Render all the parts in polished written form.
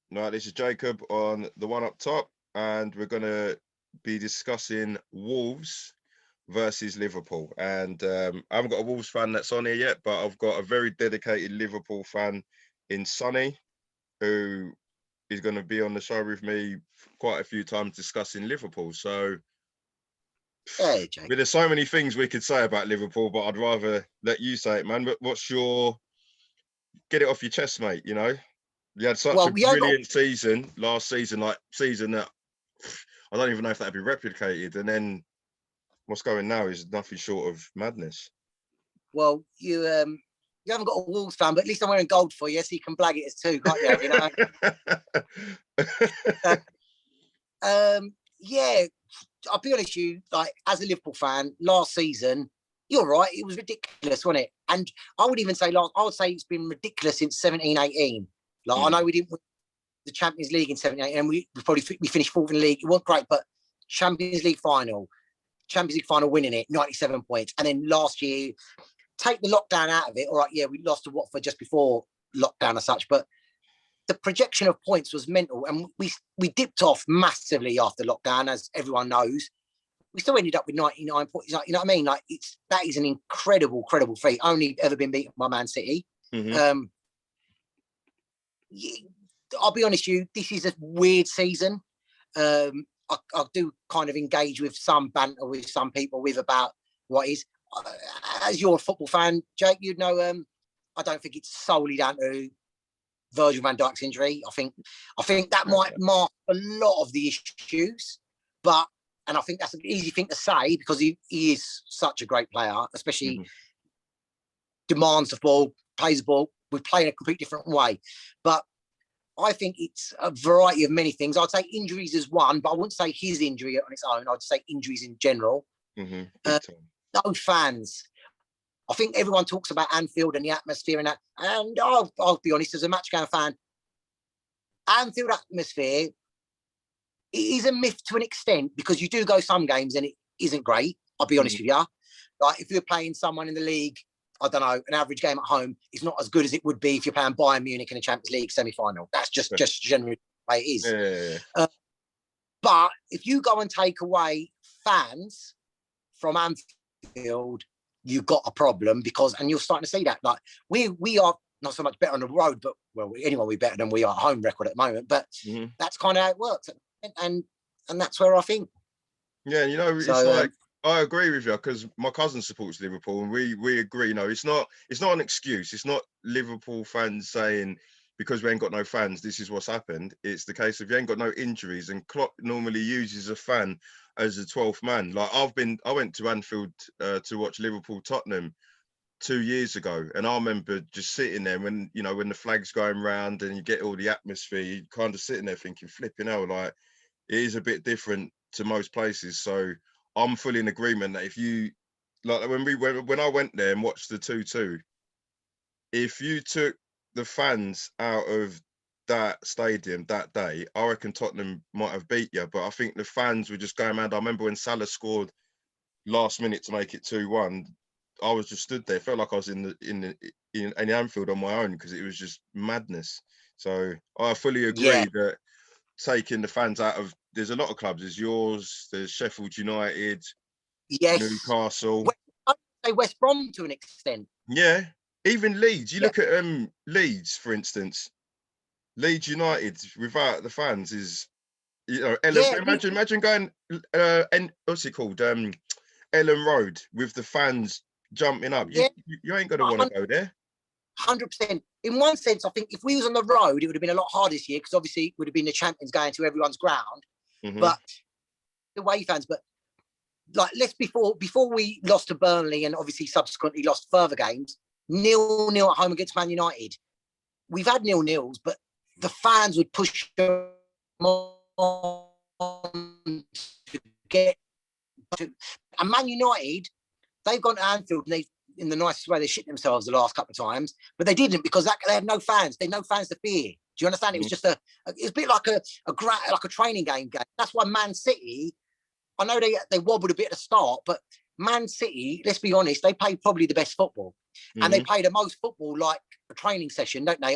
Right, this is Jacob on the one up top, and we're going to be discussing Wolves versus Liverpool. And I haven't got a Wolves fan that's on here yet, but I've got a very dedicated Liverpool fan in Sonny, who is going to be on the show with me quite a few times discussing Liverpool. So Hey, Jake. there's so many things we could say about Liverpool, but I'd rather let you say it, man. But get it off your chest, mate, you know? You had such a brilliant season last season, like season that I don't even know if that'd be replicated. And then what's going now is nothing short of madness. Well, you haven't got a Wolves fan, but at least I'm wearing gold for you, so you can blag it as two, can't you? Yeah, I'll be honest with you, like, as a Liverpool fan, last season, you're right, it was ridiculous, wasn't it? And I would even say I would say it's been ridiculous since 17-18. Like, I know we didn't win the Champions League in 17-18, and we finished fourth in the league. It wasn't great, but Champions League final winning it, 97 points. And then last year, take the lockdown out of it. All right, yeah, we lost to Watford just before lockdown as such, but the projection of points was mental, and we dipped off massively after lockdown, as everyone knows. We still ended up with 99 points. You know what I mean? Like, that is an incredible feat. Only ever been beaten by Man City. I'll be honest with you, this is a weird season. I do kind of engage with some banter with some people about what is. As you're a football fan, Jake, you'd know. I don't think it's solely down to Virgil van Dijk's injury. I think that might mark a lot of the issues, and I think that's an easy thing to say because he is such a great player, especially demands the ball, plays the ball. We play in a completely different way, but I think it's a variety of many things. I'd say injuries is one, but I wouldn't say his injury on its own. I'd say injuries in general. No fans. I think everyone talks about Anfield and the atmosphere and that. And I'll be honest, as a match-going fan, Anfield atmosphere is a myth to an extent because you do go some games and it isn't great. I'll be honest with you. Like, if you're playing someone in the league, I don't know, an average game at home is not as good as it would be if you're playing Bayern Munich in a Champions League semi-final. That's just generally the way it is. But if you go and take away fans from Anfield, you've got a problem and you're starting to see that. Like, we are not so much better on the road, but we're better than we are at home record at the moment. But that's kind of how it works, and that's where I think. Yeah, you know, it's like I agree with you because my cousin supports Liverpool, and we agree. You know, it's not an excuse. It's not Liverpool fans saying because we ain't got no fans, this is what's happened. It's the case of you ain't got no injuries, and Klopp normally uses a fan as a 12th man. Like, I went to Anfield to watch Liverpool Tottenham 2 years ago, and I remember just sitting there when the flag's going round and you get all the atmosphere, you kind of sitting there thinking, flipping hell, like, it is a bit different to most places. So I'm fully in agreement that if you like when I went there and watched the 2-2, if you took the fans out of that stadium that day, I reckon Tottenham might have beat you. But I think the fans were just going mad. I remember when Salah scored last minute to make it 2-1, I was just stood there. Felt like I was in Anfield on my own because it was just madness. So I fully agree that taking the fans out of, there's a lot of clubs. There's yours. There's Sheffield United. Yes. Newcastle. I'd say West Brom to an extent. Yeah. Even Leeds. You look at Leeds, for instance. Leeds United without the fans is, imagine going and what's it called? Ellen Road with the fans jumping up. You ain't gonna want to go there. 100%. In one sense, I think if we was on the road, it would have been a lot harder this year because obviously it would have been the champions going to everyone's ground. But the away fans, but like, before we lost to Burnley and obviously subsequently lost further games, 0-0 at home against Man United. We've had 0-0s, but the fans would push them on to get to. And Man United, they've gone to Anfield and in the nicest way, they shit themselves the last couple of times, but they didn't because they had no fans. They had no fans to fear. Do you understand? It was just it's a bit like a training game. That's why Man City, I know they wobbled a bit at the start, but Man City, let's be honest, they played probably the best football, and they play the most football like a training session, don't they?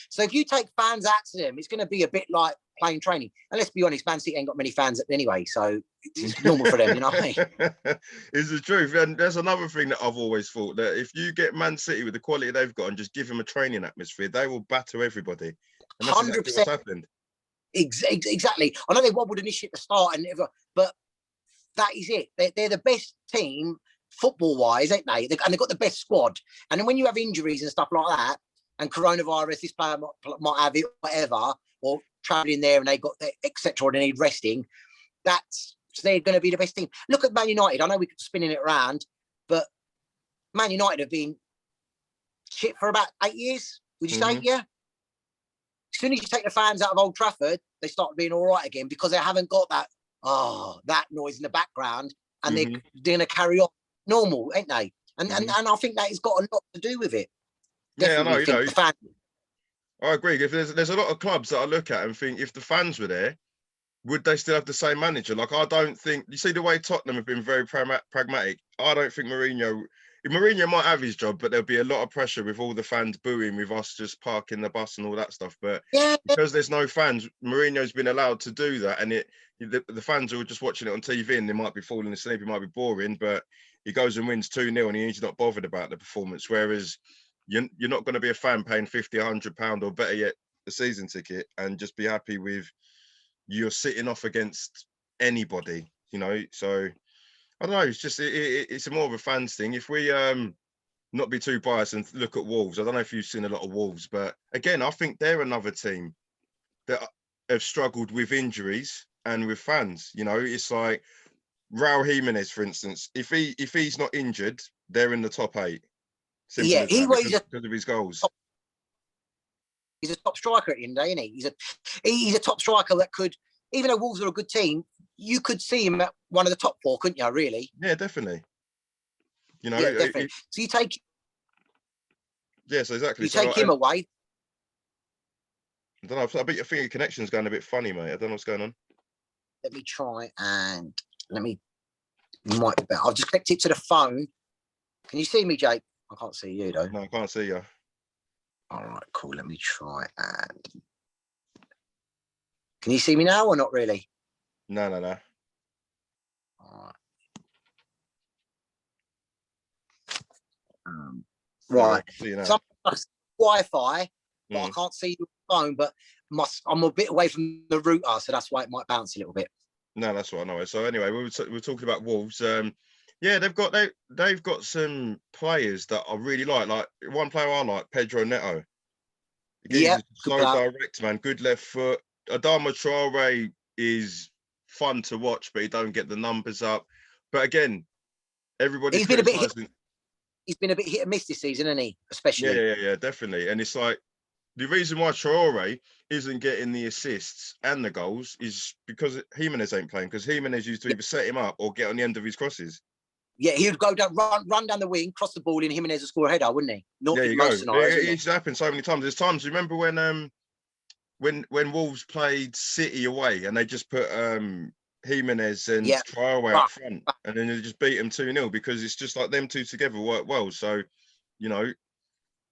So if you take fans out to them, it's going to be a bit like playing training. And let's be honest, Man City ain't got many fans anyway, so it's normal for them, you know what I mean? It's the truth. And that's another thing that I've always thought, that if you get Man City with the quality they've got and just give them a training atmosphere, they will batter everybody. And that's exactly 100%. what's happened. Exactly. I know they wobbled an issue at the start, but that is it. They're the best team football-wise, ain't they? And they've got the best squad. And then when you have injuries and stuff like that, and coronavirus, this player might have it, whatever, or travelling there and they got etc. or they need resting, they're going to be the best team. Look at Man United. I know we're spinning it around, but Man United have been shit for about 8 years. Would you say? Yeah. As soon as you take the fans out of Old Trafford, they start being all right again because they haven't got that noise in the background, and they're going to carry on normal, ain't they? And I think that has got a lot to do with it. Definitely. Yeah, I know. I agree. If there's a lot of clubs that I look at and think, if the fans were there, would they still have the same manager? Like, I don't think, you see the way Tottenham have been very pragmatic. I don't think Mourinho might have his job, but there'll be a lot of pressure with all the fans booing, with us just parking the bus and all that stuff. But because there's no fans, Mourinho's been allowed to do that, and the fans are just watching it on TV and they might be falling asleep, it might be boring, but he goes and wins 2-0 and he's not bothered about the performance. Whereas you're not going to be a fan paying £50, £100 or better yet a season ticket and just be happy with you're sitting off against anybody, you know. So I don't know, it's just it's more of a fans thing. If we not be too biased and look at Wolves, I don't know if you've seen a lot of Wolves, but again, I think they're another team that have struggled with injuries and with fans. You know, it's like Raul Jimenez, for instance. If he's not injured, they're in the top 8. Simple as that, because of his goals. He's a top striker at the end of the day, isn't he? He's a top striker that could, even though Wolves are a good team, you could see him at one of the top 4, couldn't you, really? Yeah, definitely. You know, definitely. So you take... Yes, exactly. You take him away. I don't know. I think your connection's going a bit funny, mate. I don't know what's going on. Let me try and... Might be better. I've just connected to the phone. Can you see me, Jake? I can't see you, though. No, I can't see you. All right, cool. Let me try and... Can you see me now or not really? No. All right. Right. Some Wi-Fi, but I can't see your phone, but I'm a bit away from the router, so that's why it might bounce a little bit. No, that's what I know. So anyway, we were talking about Wolves. Yeah, they've got some players that I really like. Like, one player I like, Pedro Neto. Yeah, so direct, man. Good left foot. Adama Traore is fun to watch, but he don't get the numbers up. But again, everybody's been he's been a bit hit and miss this season, hasn't he? Especially. Yeah, definitely. And it's like, the reason why Traore isn't getting the assists and the goals is because Jimenez ain't playing, because Jimenez used to either set him up or get on the end of his crosses. Yeah, he would go down, run down the wing, cross the ball in, Jimenez would score a header, wouldn't he? Not in most scenarios. It's happened so many times. There's times, remember when Wolves played City away and they just put Jimenez and Traore up front, and then they just beat them 2-0, because it's just like them two together work well. So, you know,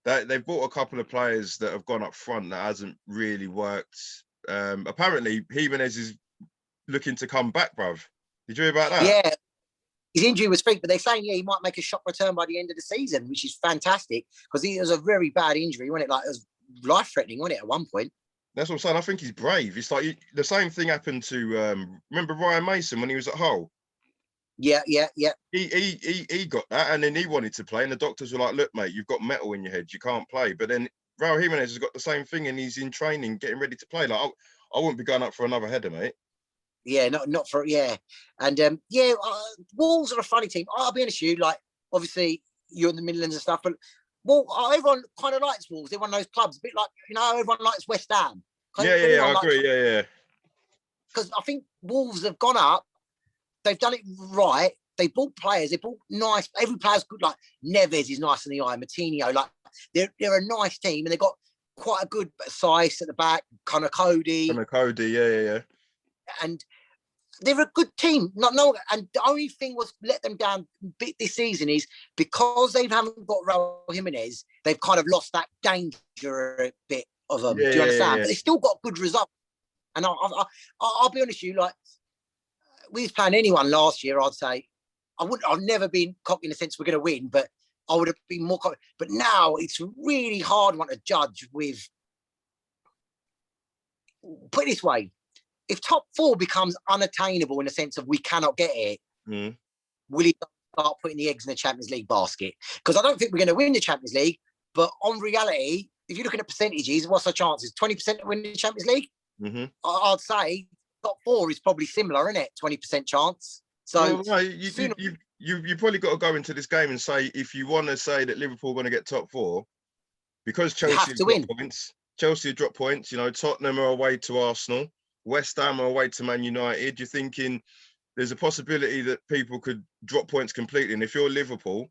they've bought a couple of players that have gone up front that hasn't really worked. Apparently, Jimenez is looking to come back, bruv. Did you hear about that? Yeah. His injury was fake, but they're saying, he might make a shock return by the end of the season, which is fantastic, because he was a very bad injury, wasn't it? Like, it was life-threatening, wasn't it, at one point? That's what I'm saying. I think he's brave. It's like the same thing happened to, remember Ryan Mason when he was at Hull? Yeah. He got that, and then he wanted to play, and the doctors were like, look, mate, you've got metal in your head, you can't play. But then Raul Jimenez has got the same thing, and he's in training, getting ready to play. Like, I wouldn't be going up for another header, mate. Yeah, not for, yeah. And Wolves are a funny team. I'll be honest with you, like, obviously you're in the Midlands and stuff, but everyone kind of likes Wolves. They're one of those clubs, a bit like, you know, everyone likes West Ham. I agree, yeah. Because I think Wolves have gone up, they've done it right, they bought players, they bought nice, every player's good, like Neves is nice in the eye, Martinho, like, they're a nice team, and they've got quite a good size at the back, Connor Cody, yeah. And they're a good team. And the only thing was let them down a bit this season is because they haven't got Raul Jimenez, they've kind of lost that danger a bit. of them. Yeah, Do you understand? yeah. But they still got good results. And I'll be honest with you, like, we was playing anyone last year, I'd say, I've never been cocky in the sense we're going to win, but I would have been more cocky. But now it's a really hard one to judge with. Put it this way, if top four becomes unattainable in the sense of we cannot get it, will he start putting the eggs in the Champions League basket? Because I don't think we're going to win the Champions League, but on reality, if you're looking at percentages, what's the chances? 20% to win the Champions League? I'd say top four is probably similar, isn't it? 20% chance. So well, no, you probably got to go into this game and say, if you want to say that Liverpool are going to get top four, because Chelsea have dropped points. Chelsea have dropped points. You know, Tottenham are away to Arsenal. West Ham are away to Man United. You're thinking there's a possibility that people could drop points completely. And if you're Liverpool,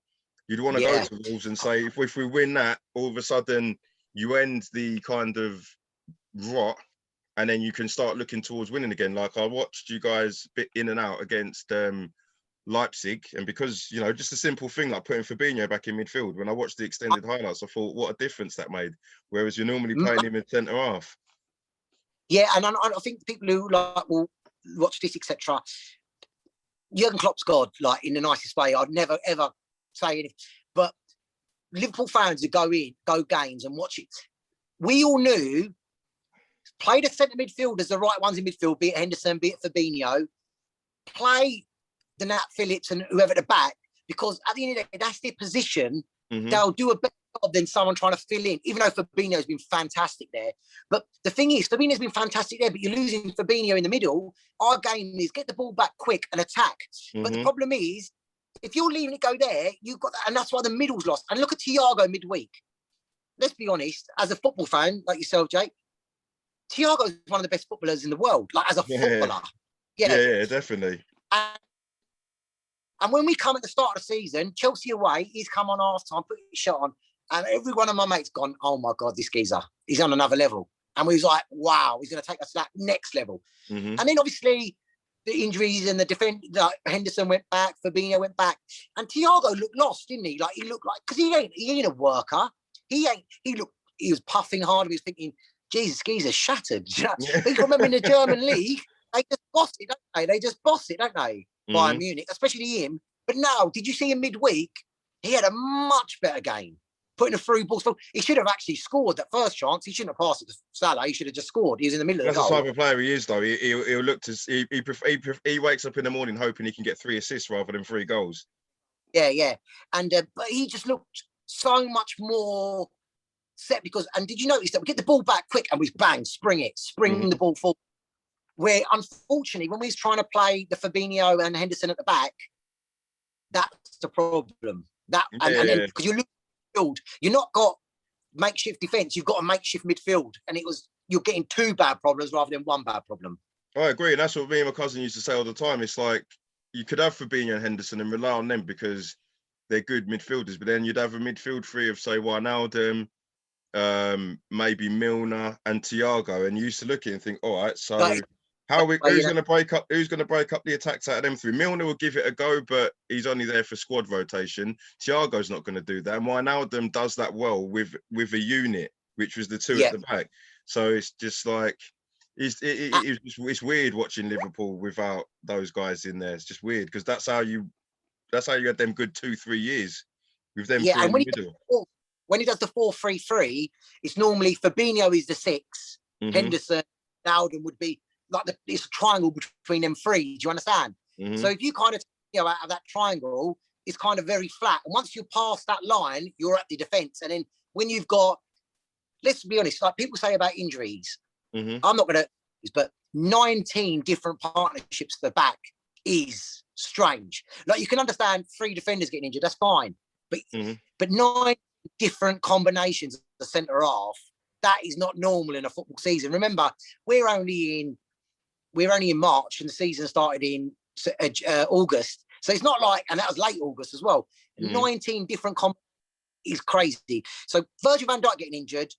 you'd want to go to Wolves and say, if we win that, all of a sudden you end the kind of rot, and then you can start looking towards winning again. Like, I watched you guys bit in and out against Leipzig, and because, you know, just a simple thing like putting Fabinho back in midfield, when I watched the extended highlights, I thought, what a difference that made, whereas you're normally playing him in centre half. Yeah, and I think people who like will watch this, etc. Jurgen Klopp's God, like, in the nicest way. I'd never ever say anything, but Liverpool fans who go games and watch it, we all knew, play the centre midfielders, the right ones in midfield, be it Henderson, be it Fabinho, play the Nat Phillips and whoever at the back, because at the end of the day, that's their position. They'll do a better job than someone trying to fill in, even though Fabinho's been fantastic there. But the thing is, Fabinho's been fantastic there, but you're losing Fabinho in the middle. Our game is get the ball back quick and attack. But the problem is, if you're leaving it go there, you've got that, and that's why the middle's lost. And look at Thiago midweek. Let's be honest, as a football fan like yourself, Jake, Thiago is one of the best footballers in the world, like as a footballer. Yeah, definitely. And when we come at the start of the season, Chelsea away, he's come on half time, put his shot on, and every one of my mates gone, oh my God, this geezer, he's on another level. And we was like, wow, he's going to take us to that next level. And then obviously the injuries and the defense, like Henderson went back, Fabinho went back, and Thiago looked lost, didn't he? Like, he looked like, because he ain't a worker. He was puffing hard. He was thinking, Jesus, geezer's shattered. You know? But you remember in the German league, they just boss it, don't they? They just boss it, don't they? Bayern Munich, especially him. But now, did you see him midweek? He had a much better game, putting a through ball. He should have actually scored that first chance. He shouldn't have passed it to Salah. He should have just scored. He was in the middle of the goal. That's the type of player he is, though. He'll look to. He wakes up in the morning hoping he can get 3 assists rather than 3 goals. Yeah. And but he just looked so much more set because. And did you notice that we get the ball back quick and we spring the ball forward? Where unfortunately, when we was trying to play the Fabinho and Henderson at the back, that's the problem. And then because you look midfield, you're not got makeshift defence, you've got a makeshift midfield, and you're getting 2 bad problems rather than 1 bad problem. I agree, and that's what me and my cousin used to say all the time. It's like you could have Fabinho and Henderson and rely on them because they're good midfielders, but then you'd have a midfield three of say Wijnaldum, maybe Milner and Thiago, and you used to look at it and think, all right, so who's going to break up the attacks out of them 3? Milner will give it a go, but he's only there for squad rotation. Thiago's not going to do that, and Wijnaldum does that well with a unit, which was the 2 at the back. So it's just like it's weird watching Liverpool without those guys in there. It's just weird because that's how you had them good 2-3 years with them 3 in the middle. When he does the 4-3-3, it's normally Fabinho is the 6, Henderson, Wijnaldum would be like it's a triangle between them 3. Do you understand? So if you kind of out of that triangle, it's kind of very flat. And once you pass that line, you're at the defence. And then when you've got, let's be honest, like people say about injuries, I'm not going to, but 19 different partnerships at the back is strange. Like you can understand 3 defenders getting injured, that's fine. But 9 different combinations of the centre half, that is not normal in a football season. Remember, we're only in March and the season started in August. So it's not like, and that was late August as well. 19 different combinations is crazy. So Virgil van Dijk getting injured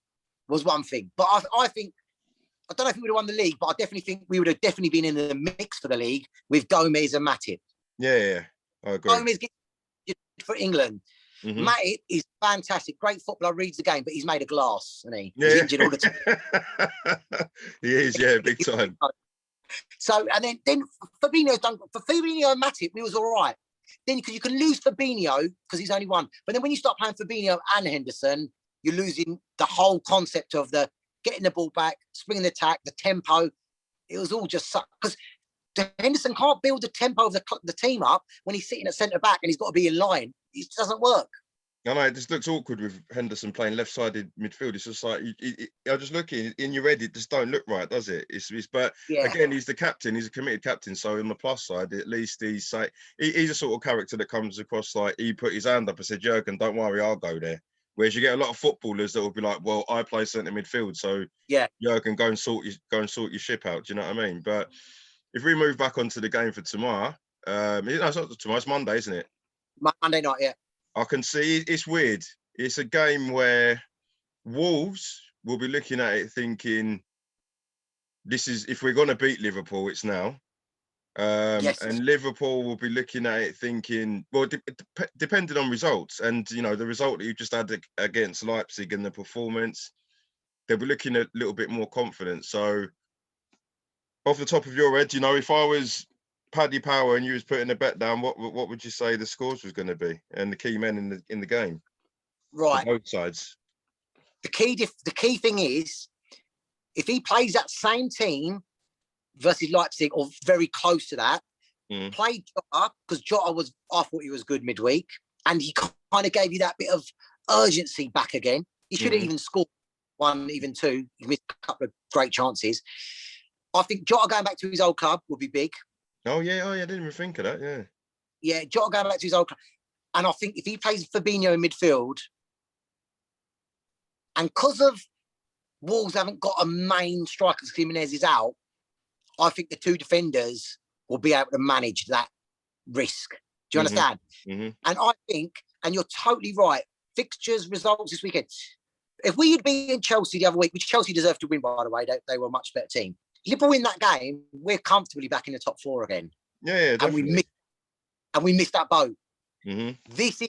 was one thing. But I think, I don't know if we would have won the league, but I definitely think we would have definitely been in the mix for the league with Gomez and Matip. Yeah, I agree. Gomez getting for England. Matip is fantastic, great footballer, reads the game, but he's made of glass, and he's injured all the time. He is, yeah, big time. So, and then Fabinho's done for Fabinho and Matip, we was all right. Then because you can lose Fabinho because he's only one, but then when you start playing Fabinho and Henderson, you're losing the whole concept of the getting the ball back, springing the attack, the tempo. It was all just because Henderson can't build the tempo of the team up when he's sitting at centre back and he's got to be in line. It doesn't work. I know it just looks awkward with Henderson playing left-sided midfield. It's just like I just looking in your head, it just don't look right, does it? But again, he's the captain. He's a committed captain. So on the plus side, at least he's a sort of character that comes across like he put his hand up and said, "Jurgen, don't worry, I'll go there." Whereas you get a lot of footballers that will be like, "Well, I play centre midfield, so Jurgen, go and sort your ship out." Do you know what I mean? But if we move back onto the game for tomorrow, it's not tomorrow. It's Monday, isn't it? Monday night, yeah. I can see it's weird. It's a game where Wolves will be looking at it thinking, this is, if we're going to beat Liverpool, it's now. And Liverpool will be looking at it thinking, well, depending on results. And, you know, the result that you just had against Leipzig and the performance, they'll be looking at a little bit more confidence. So off the top of your head, you know, if I was Paddy Power and you was putting a bet down, what would you say the scores was going to be and the key men in the game? Right, both sides. The key thing is, if he plays that same team versus Leipzig or very close to that, play Jota, because Jota I thought he was good midweek, and he kind of gave you that bit of urgency back again. He should have even scored one, even two. He missed a couple of great chances. I think Jota going back to his old club would be big. Oh yeah, I didn't even think of that. Yeah, Jota going back to his old club, and I think if he plays Fabinho in midfield, and because of Wolves haven't got a main striker, because Jimenez is out, I think the two defenders will be able to manage that risk. Do you understand? And I think, and you're totally right, fixtures, results this weekend. If we had been Chelsea the other week, which Chelsea deserved to win, by the way, they were a much better team. Liverpool win that game, we're comfortably back in the top four again. Yeah, definitely. And we missed that boat. This is,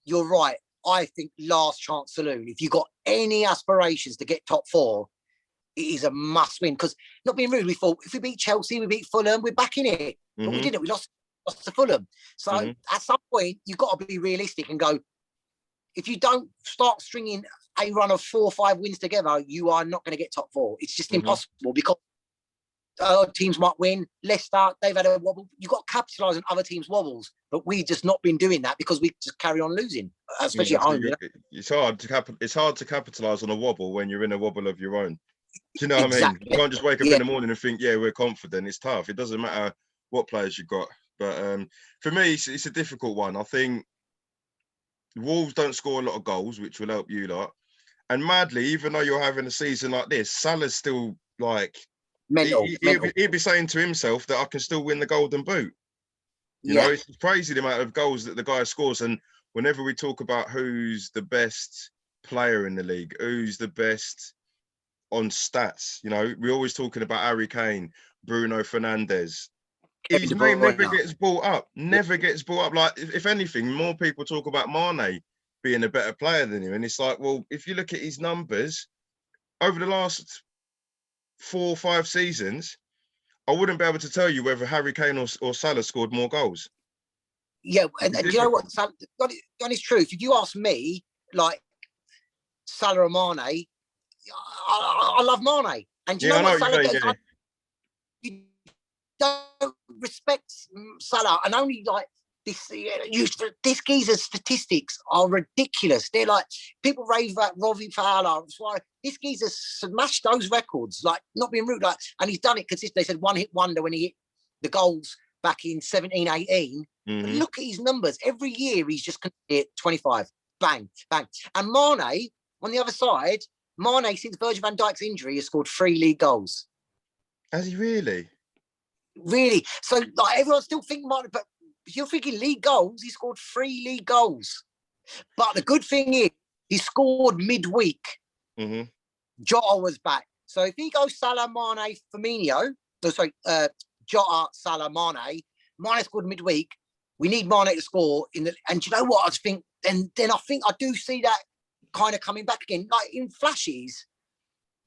you're right, I think last chance saloon. If you've got any aspirations to get top four, it is a must win. Because, not being rude, we thought if we beat Chelsea, we beat Fulham, we're back in it. But we didn't. We lost to Fulham. So at some point, you've got to be realistic and go, if you don't start stringing a run of 4 or 5 wins together, you are not going to get top four. It's just impossible, because teams might win. Leicester, they've had a wobble. You've got to capitalise on other teams' wobbles. But we've just not been doing that because we just carry on losing, especially at home. You know? It's hard to capitalise on a wobble when you're in a wobble of your own. Do you know what I mean? You can't just wake up in the morning and think, yeah, we're confident. It's tough. It doesn't matter what players you've got. But for me, it's a difficult one. I think Wolves don't score a lot of goals, which will help you lot. And madly, even though you're having a season like this, Salah's still like mental. He'd be saying to himself that I can still win the Golden Boot. You know, it's crazy the amount of goals that the guy scores. And whenever we talk about who's the best player in the league, who's the best on stats, you know, we're always talking about Harry Kane, Bruno Fernandes. His name never gets brought up. Never gets brought up. Like, if anything, more people talk about Mane being a better player than him. And it's like, well, if you look at his numbers over the last 4 or 5 seasons, I wouldn't be able to tell you whether Harry Kane or Salah scored more goals. Yeah, and you know what? Honest truth, if you ask me, like Salah or Mane, I love Mane. And you know what Salah does? You don't respect Salah, and only like this geezer's statistics are ridiculous. They're like, people rave about Robbie Fowler. This geezer smashed those records, like, not being rude, like, and he's done it consistently. They said one hit wonder when he hit the goals back in 17, 18. But look at his numbers. Every year he's just hit 25. Bang, bang. And Mane, on the other side, since Virgil van Dijk's injury, has scored 3 league goals. Has he really? Really? So, like, everyone still think Mane, but if you're thinking league goals, he scored 3 league goals. But the good thing is, he scored midweek. Jota was back. So if he goes Salah, Mane, Firmino, Jota, Salah, Mane scored midweek. We need Mane to score and do you know what? I just think And then I think I do see that kind of coming back again, like in flashes.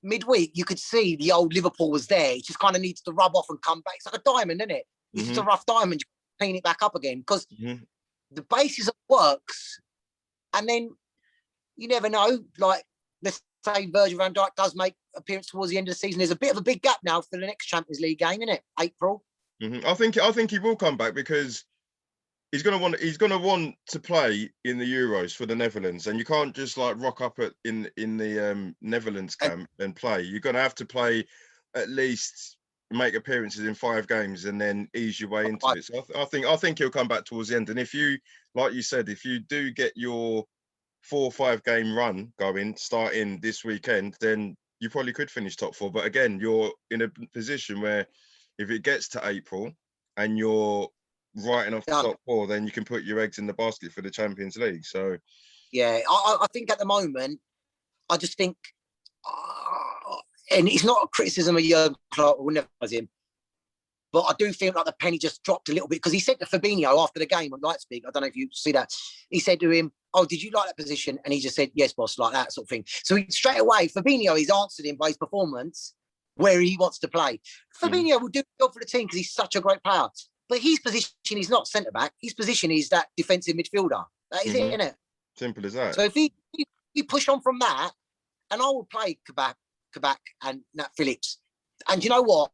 Midweek, you could see the old Liverpool was there. It just kind of needs to rub off and come back. It's like a diamond, isn't it? It's just a rough diamond. You clean it back up again because the basis works. And then you never know. Like, let's say Virgil van Dijk does make appearance towards the end of the season. There's a bit of a big gap now for the next Champions League game, isn't it? April. I think he will come back because he's gonna want to play in the Euros for the Netherlands, and you can't just like rock up in the Netherlands camp and play. You're gonna have to play at least make appearances in 5 games and then ease your way into it. So I think he'll come back towards the end. And if you, like you said, if you do get your 4 or 5 game run going starting this weekend, then you probably could finish top 4. But again, you're in a position where if it gets to April and you're writing off the top 4, then you can put your eggs in the basket for the Champions League. So yeah, I think at the moment, I just think, and it's not a criticism of Jurgen Klopp, we'll never as him, but I do feel like the penny just dropped a little bit because he said to Fabinho after the game on Lightspeak, I don't know if you see that, he said to him, "Oh, did you like that position?" And he just said, "Yes, boss," like that sort of thing. So straight away, Fabinho, he's answered him by his performance where he wants to play. Fabinho will do the job for the team because he's such a great player. But his position is not centre-back. His position is that defensive midfielder. That is it, isn't it? Simple as that. So if he push on from that, and I will play Kabak and Nat Phillips. And you know what?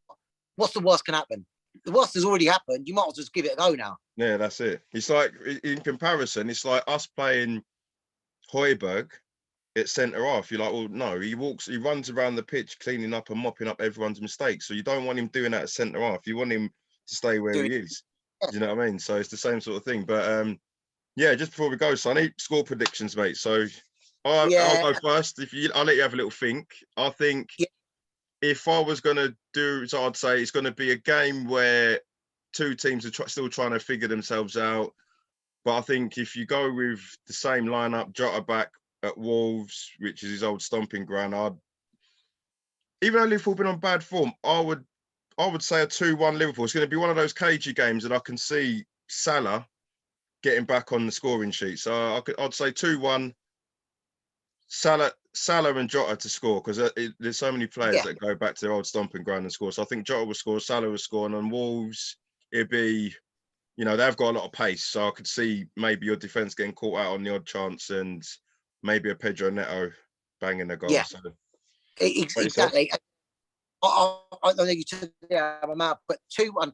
What's the worst can happen? The worst has already happened. You might as well just give it a go now. Yeah, that's it. It's like, in comparison, it's like us playing Højbjerg at centre half. You're like, well, no, he runs around the pitch cleaning up and mopping up everyone's mistakes. So you don't want him doing that at centre half. You want him to stay where he is. Do you know what I mean? So it's the same sort of thing. But yeah, just before we go, Sonny, score predictions, mate. So I'll go first. I'll let you have a little think. I think if I was going to do, so I'd say it's going to be a game where 2 teams are still trying to figure themselves out. But I think if you go with the same lineup, Jota back at Wolves, which is his old stomping ground, even though Liverpool have been on bad form, I would say a 2-1 Liverpool. It's going to be one of those cagey games that I can see Salah getting back on the scoring sheet. So I'd say 2-1. Salah and Jota to score because there's so many players that go back to their old stomping ground and score. So I think Jota will score, Salah will score, and on Wolves, it'd be, they've got a lot of pace. So I could see maybe your defence getting caught out on the odd chance and maybe a Pedro Neto banging a goal. Yeah, so, exactly. I don't think you took it out of my mouth, but 2-1.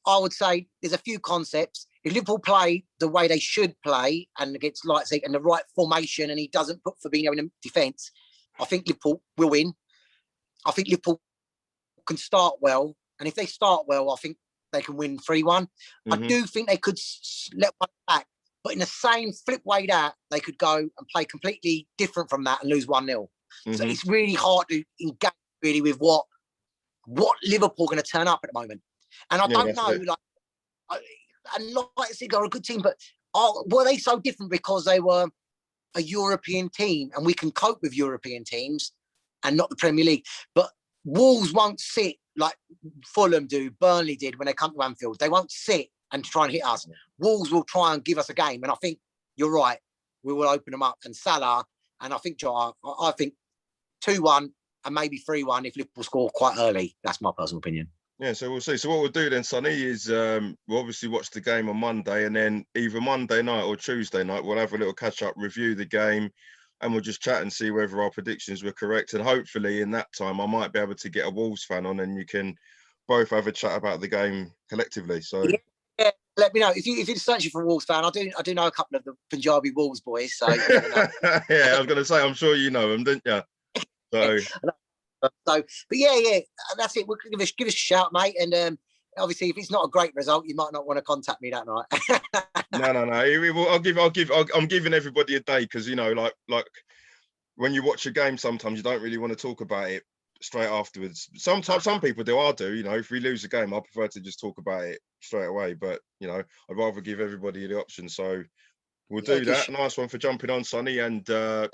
I would say there's a few concepts. If Liverpool play the way they should play and against Leipzig and the right formation and he doesn't put Fabinho in defence, I think Liverpool will win. I think Liverpool can start well. And if they start well, I think they can win 3-1. I do think they could let one back. But in the same flip way that they could go and play completely different from that and lose 1-0. So it's really hard to engage really with what Liverpool are going to turn up at the moment. And I don't know, and Leipzig are a good team, but were they so different because they were a European team and we can cope with European teams and not the Premier League? But Wolves won't sit like Fulham do, Burnley did when they come to Anfield. They won't sit and try and hit us. Wolves will try and give us a game. And I think you're right. We will open them up. And Salah, and I think Jota, I think 2-1 and maybe 3-1 if Liverpool score quite early. That's my personal opinion. Yeah, so we'll see. So what we'll do then, Sonny, is we'll obviously watch the game on Monday, and then either Monday night or Tuesday night, we'll have a little catch-up, review the game, and we'll just chat and see whether our predictions were correct. And hopefully in that time, I might be able to get a Wolves fan on and you can both have a chat about the game collectively. So yeah, let me know. If you're searching for a Wolves fan, I do know a couple of the Punjabi Wolves boys. So you never know. Yeah, I was going to say, I'm sure you know them, didn't you? So... but yeah, that's it. We'll give us a shout, mate. And obviously, if it's not a great result, you might not want to contact me that night. No. I'm giving everybody a day because like when you watch a game, sometimes you don't really want to talk about it straight afterwards. Sometimes some people do. I do. If we lose a game, I prefer to just talk about it straight away. But I'd rather give everybody the option. So we'll do that. Nice one for jumping on, Sonny. And yeah.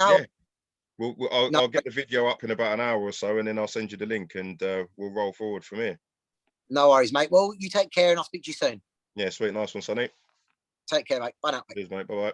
I'll get the video up in about an hour or so, and then I'll send you the link, and we'll roll forward from here. No worries, mate. Well, you take care, and I'll speak to you soon. Yeah, sweet. Nice one, Sonny. Take care, mate. Bye now. Cheers, mate. Bye-bye.